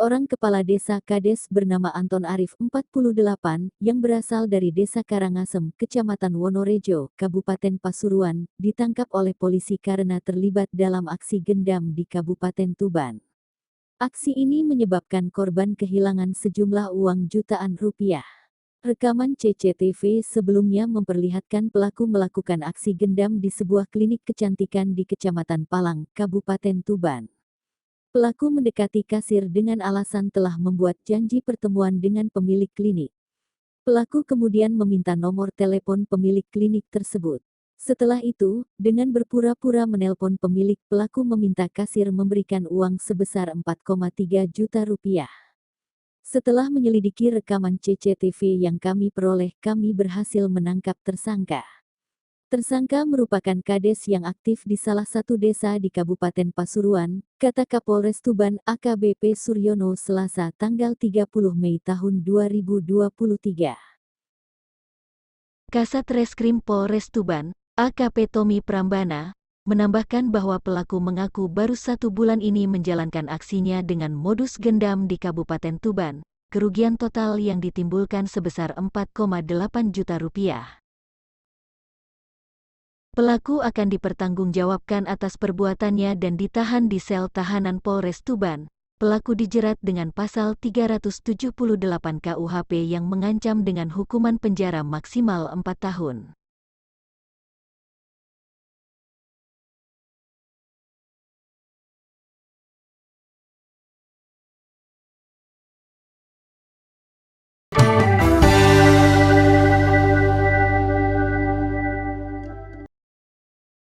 Seorang kepala desa Kades bernama Anton Arif 48 yang berasal dari Desa Karangasem, Kecamatan Wonorejo, Kabupaten Pasuruan, ditangkap oleh polisi karena terlibat dalam aksi gendam di Kabupaten Tuban. Aksi ini menyebabkan korban kehilangan sejumlah uang jutaan rupiah. Rekaman CCTV sebelumnya memperlihatkan pelaku melakukan aksi gendam di sebuah klinik kecantikan di Kecamatan Palang, Kabupaten Tuban. Pelaku mendekati kasir dengan alasan telah membuat janji pertemuan dengan pemilik klinik. Pelaku kemudian meminta nomor telepon pemilik klinik tersebut. Setelah itu, dengan berpura-pura menelpon pemilik, pelaku meminta kasir memberikan uang sebesar 4,3 juta rupiah. Setelah menyelidiki rekaman CCTV yang kami peroleh, kami berhasil menangkap tersangka. Tersangka merupakan kades yang aktif di salah satu desa di Kabupaten Pasuruan, kata Kapolres Tuban AKBP Suryono Selasa tanggal 30 Mei tahun 2023. Kasat Reskrim Polres Tuban, AKP Tommy Prambana, menambahkan bahwa pelaku mengaku baru 1 bulan ini menjalankan aksinya dengan modus gendam di Kabupaten Tuban. Kerugian total yang ditimbulkan sebesar 4,8 juta rupiah. Pelaku akan dipertanggungjawabkan atas perbuatannya dan ditahan di sel tahanan Polres Tuban. Pelaku dijerat dengan pasal 378 KUHP yang mengancam dengan hukuman penjara maksimal 4 tahun.